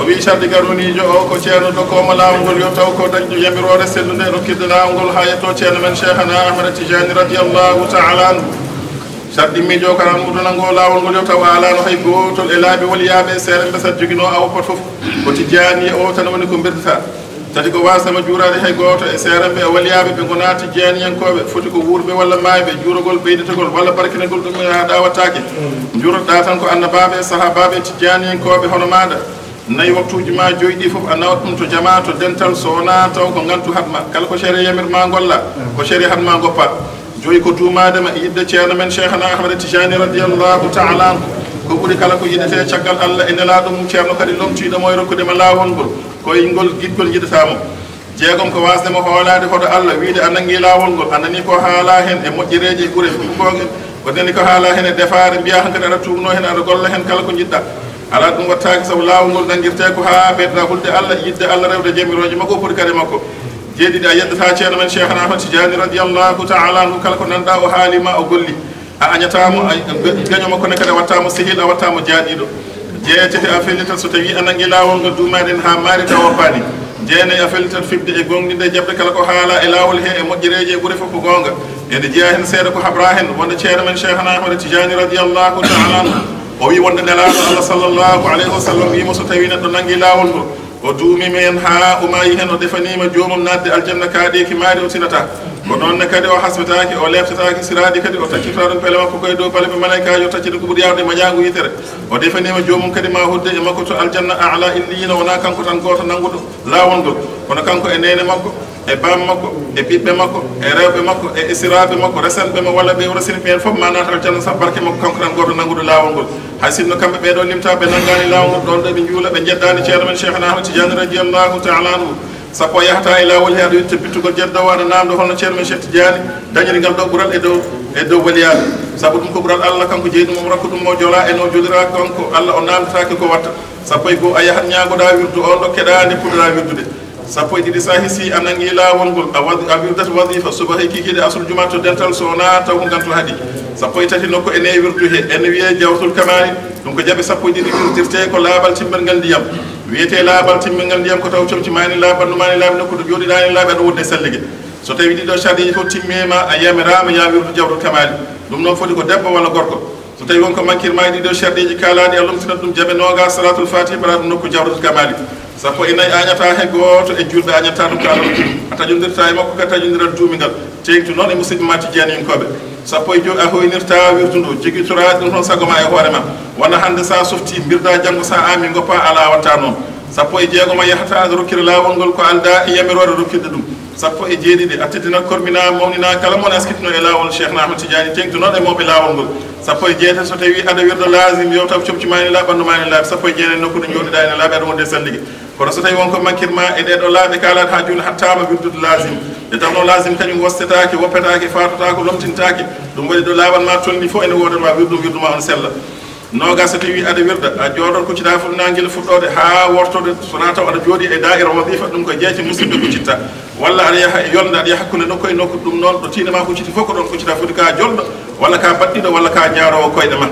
A: o wi chardi garunijo o ko ceerno dokkoma laawol ngol yo taw ko dañɗo yamirore sellude rokkirde laawol ngol ha yetto ceerno men cheikhana ahmada tijani radiallahu taala anhu sarɗi miijo karan mudunango laawol ngol yo taw alano hay gotol e laaɓi woliyaɓe seere mbesat jogino a woppat fof ko tijani o tan woni ko birdata tati ko wasama juurade hay goto e seere ɓe e woliyaɓe ɓe gona tijaniyankoɓe foti ko wuurɓe walla mayɓe juurogol ɓeydetagol walla barkinagol ɗum haɗa wattake juuroɗa tan ko annabaɓe sahabaɓe tijaniyankoɓe hono maɗa nayi waktuji ma joyi ɗi fof a nawat ɗum to jama to dental so wona taw ko gantu hatma kala ko séri yamirma golla ko séri hatma goppa joyi ko duumadema e yidde ceerno men cheikhana ahmada tijani radiallahu taala anhu ko ɓuri kala ko yiɗete caggal allah e nelaɗo mum ceerno kadi lomtiɗomo e rokkudema laawol ngol koye ngol guiɗgol jiɗatamo jeegom ko wasdemo hoolade hoɗo allah wiide a nangui laawol ngol anani ko haala hen e moƴƴereji e ɓuure ɗugogue ko nani ko haala hen e defare mbiya hankadi aɗa tumno hen aɗa golla hen kala ko jiɗɗa ala ɗum wattaki saabu laawol ngol nangguirte ko ha ɓeydoɗa hulde allah yidde allah rewde jamiroje makko foti kadi makko jeeɗiɗi a yeddata ceerno men cheikhana ahmad tijani radiallahu taala anhu kala ko nanɗa o haalima o golli a añatamo gaño makko ne kadi a wattamo sehil a wattamo jaaɗiɗo jeetete a fellitat so tawi a nangui laawol ngol duumaɗen ha maari taw woppani jeenayi a fellitat fibde e gonɗinde jabde kala ko haala e laawol he e moƴƴereji e ɓuuri fof ko gonga ene jeeya hen seeɗa ko haɓra hen wonde ceerno men cheikhana ahmad tijani radiallahu taala anhu o wi wonde nelaɗo allah sallllahu alayhi wa sallam wimo so tawi neɗɗo nangui laawol ngol o duumima hen ha o maayi hen o defanima jomum nadde aljanna kaaɗeki maari o tinata ko noonne kadi o hasbetaki o leftetaki siraɗi kadi o taccita ɗum pele makko koye dow baleɓe malaikaji o taccide ko ɓuuri yawde maƴagu yitere o defanima jomum kadi ma hudde e makko to aljanna ala illiyina wona kanko tan goto nangguɗo laawol ngol kono kanko e nene makko e bam makko e ɓiɓɓe makko e rewɓe makko e isiraɓe makko resenɓe mo walla ɓe o resiniɓe hen fof ma nata aljanna sa barke makko kanko tan goto nangguɗo laawol ngol hay sinno kamɓe ɓeɗo limta ɓe nanggani laawol ngol ɗon ɗo ɓe juula ɓe jeddani ceerno men cheikhana ahmad tijani radiallahu taala anhu sappo yahata e laawol he aɗa witta bittugol jeddowo aɗa namdo holno ceerno men cheikh tidiani dañiri ngal ɗo ɓuural e dow waliyaɓe saabu ɗum ko ɓuural allah kanko jeeyi ɗum rakku ɗum mo joola e no jolira kanko allah o namdetake ko watta sappo e goo a yahat ñagoɗa wirdu on ɗo keɗade puɗɗoɗa wirdude sappo e ɗiɗi sa hisi a nangui laawol ngol a wirdata wadifa suba hay kikiɗe asol juma to dental so wona taw ko gantu haaɗi sappo e tati nokku ene wirdu he ene wiye jawtul kamali ɗum ko jaaɓe sappo e ɗiɗi wirdirte ko laabal timmel ngal ndiyam wiyete laabal timmel ngal ndiyam ko taw comci mani laabanno mani laabi nokku to jooɗiɗani laabi aɗa wonde sellige so tawi ɗiɗo sardiji fof timmima a yamirama ya wirdu jawtul kamali ɗum noon foti ko debbo walla gorko so tawi wonko mankirma e ɗiɗo sardiji kalaɗi a lomtinat ɗum jaaɓe noga salatul fatih mbaɗa ɗum nokku jawtul kamali sappo e nayyi añata he goto e julɓe añata ɗum ko allah a taƴodirta e makko kadi taƴodiral duumigal tengtu noon e musidɓe ma tijaniyankoɓe sappo e joyi a hoynirta wirdu ndu joguitoraɗi ɗum toon sago ma e hoore ma wona hande sa softi birda janggo sa ami goppa ala watta noon sappo e jeegom a yahata aɗa rokkira laawol ngol ko alda e yamirore rokkirde ɗum sappo e jeeɗiɗi a teddina kormina mawnina kala mon askitino e laawol cheikhna ahmad tidiani tengtu noon e mawɓe laawol ngol sappo e jeetati so tawi aɗa wirdo lasim yo taw comci mani laaɓanno mani laaɓi sappo e jeenayi nokkude jooɗiɗa ene laaɓi aɗa wonde salligue kono so tawi wonko mankirma e ɗeɗo laaɓe kalaɗe ha joni hattama wirdude lasim nde tawno lasim kañum wostetake woppetake fatotake lomtintake ɗum waɗi ɗo laaɓanma tolni fof ene wodanma wirduma on sella noga so tawi aɗa wirda a jooɗot kuccita fuɗnaguel fuɗɗode ha wortode sona taw aɗa jooɗi e da'ira wadifa ɗum ko jeece musidɓe kuccitta walla aɗa yaha e yolde aɗa yaha hakkude nokku e nokku ɗum noon ɗo tinema kucciti fof ko ɗon kuccita foti ka jolɗo walla ka baɗɗiɗo walla ka jaarowo koyɗe ma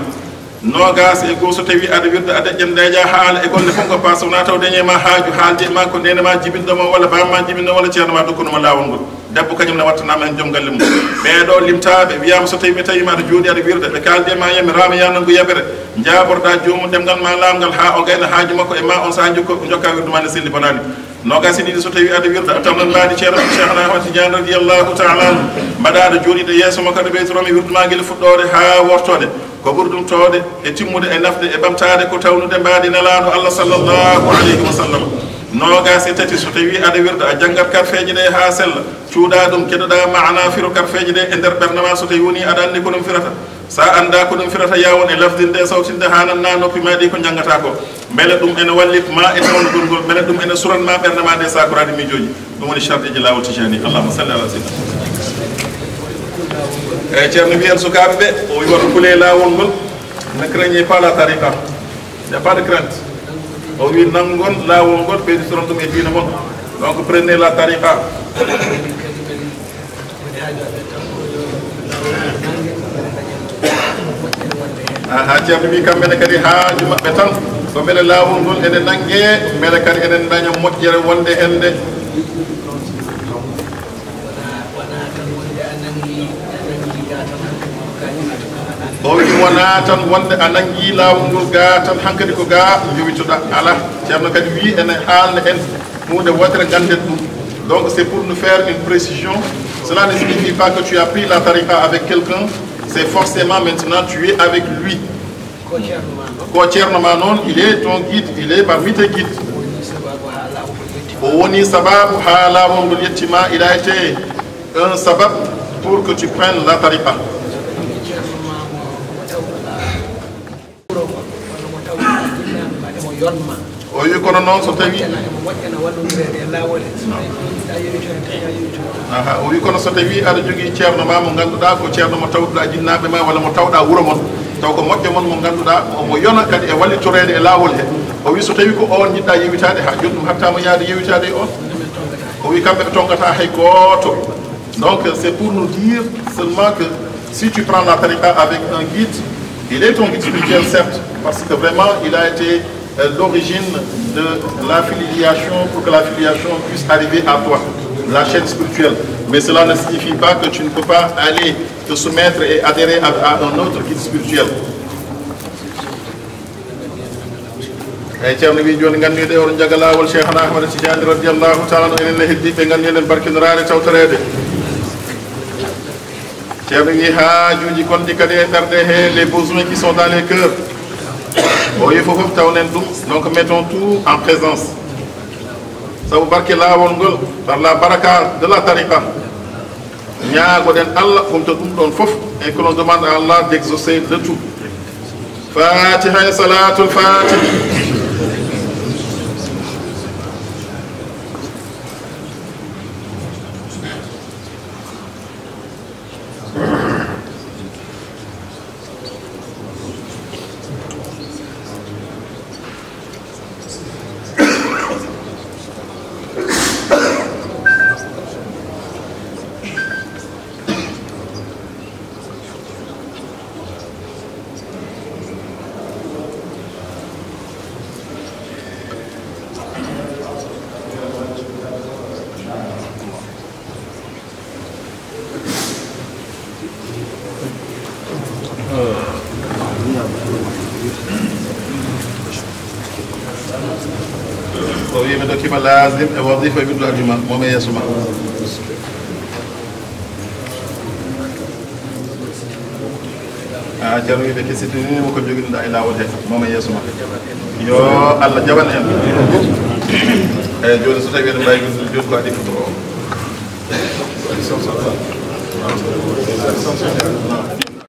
A: nogas e goo so tawi aɗa wirda a deƴƴan deeƴa haala e golle fof ko pa sowona taw dañema haaju haalde ma ko nenema jibinɗoma walla bamma jibinɗo walla ceernoma dokkunoma laawol ngol debbo kañum ne wattanama hen joom galle mum ɓeɗo limtaɓe wiyama so tawi ɓe tawima aɗa jooɗi aɗa wirda ɓe kalde ma yamirama yanango yaɓere jaborɗa jomum ɗemgal ma lamgal ha o gayna haaju makko e ma on saaha jokka wirduma ne selli bonani nogas e ɗiɗi so tawi aɗa wirda a tamnan mbaɗi ceerno cheikhna ahmad tidiane radiallahu taala anhu mbaɗa aɗa jooɗiɗo yeeso makko aɗa ɓeytorome wirduma guel fuɗɗode ha wortode ko ɓuri ɗum towde e timmude e nafde e ɓamtade ko tawnude mbaɗi nelaɗo allah sallllahu alayhi wa sallam nogas e tati so tawi aɗa wirda a janggat karfeje ɗe ha sella cuuɗa ɗum keɗoɗa mana firo karfeje ɗe e nder ɓerdema so tawi woni aɗa andi ko ɗum firata sa anda ko ɗum firata yawon e lafdinde e sawtinde ha nanna noppi maɗi ko janggata ko beele ɗum ene wallit ma e tawnugol ngol beele ɗum ene suranma ɓerdema nde sakorade miijoji ɗum woni charɗeji lawol tijani allahuma salli ala sayyidina eyyi ceerno wiyen sukaɓe ɓe o wi woto kuule lawol ngol ne craignez pas la tariqa Il n'y a pas de crainte. Oui, nangon, là où on goûte, pays du Sorondum et Dinamon. Donc prenez la tariqa. Ceerno wi kamɓene kadi haaju maɓɓe tan so mbele laawol ngol ene nangge mbele kadi enen daña moƴƴere wonde hende o wi wona tan wonde a nangi laawol ngol ga tan hankkadi ko ga jowitoɗa ala ceerno kadi wi ene haalna en hunde wotere ganden ɗum. Donc c'est pour nous faire une précision. Cela ne signifie pas que tu as pris la tariqa avec quelqu'un, c'est forcément maintenant tu es avec lui. Kocherno Manon, il est ton guide, il est parmi tes guides. Owoni sababu hala wongul yettima, il a été un sabab pour que tu prennes la tariqa. O wi kono noon so tawi o wi kono so tawi aɗa jogii ceerno ma mo ngannduɗaa ko ceerno mo tawɗuɗaa jinnaaɓe ma walla mo tawɗaa wuro mon taw ko moƴƴo mon mo ngannduɗaa omo yona kadi e wallitoreede e laawol he o wi so tawi ko on jiɗɗaa yewitaade haa joɗɗum hattama yaade yewitaade e on o wi kamɓe ɓe tongata hay gooto. Donc c'est pour nous dire seulement que si tu prends la tariqa avec un guide, il est ton guide spirituel certes, parce que vraiment il a été l'origine de la filiation pour que la filiation puisse arriver à toi, la chaîne spirituelle. Mais cela ne signifie pas que tu ne peux pas aller te soumettre et adhérer à un autre guide spirituel. Et ceerno wi joni nganndirde oɗon jaga laawol cheikhana ahmada tidiani radiallahu taala no enen ne heddiɓe nganndi enen barkinorade tawtorede. Ceerno wi haajuji gonɗi kadi e ɓerɗe he les besoins qui sont dans les cœurs. Il faut donc mettons tout en présence. Ça vous barque là par la baraka de la tariqa. Et que l'on demande à Allah d'exaucer de tout. Fatiha et salatul Fatiha. ويمدك لازم وظيفة يبدو الجمع وما يسمع جرّي بك ستوني وكل جوجل لا إله وجه وما يسمع يو الله جبان هم جود سوتي بين باي جود كادي فتو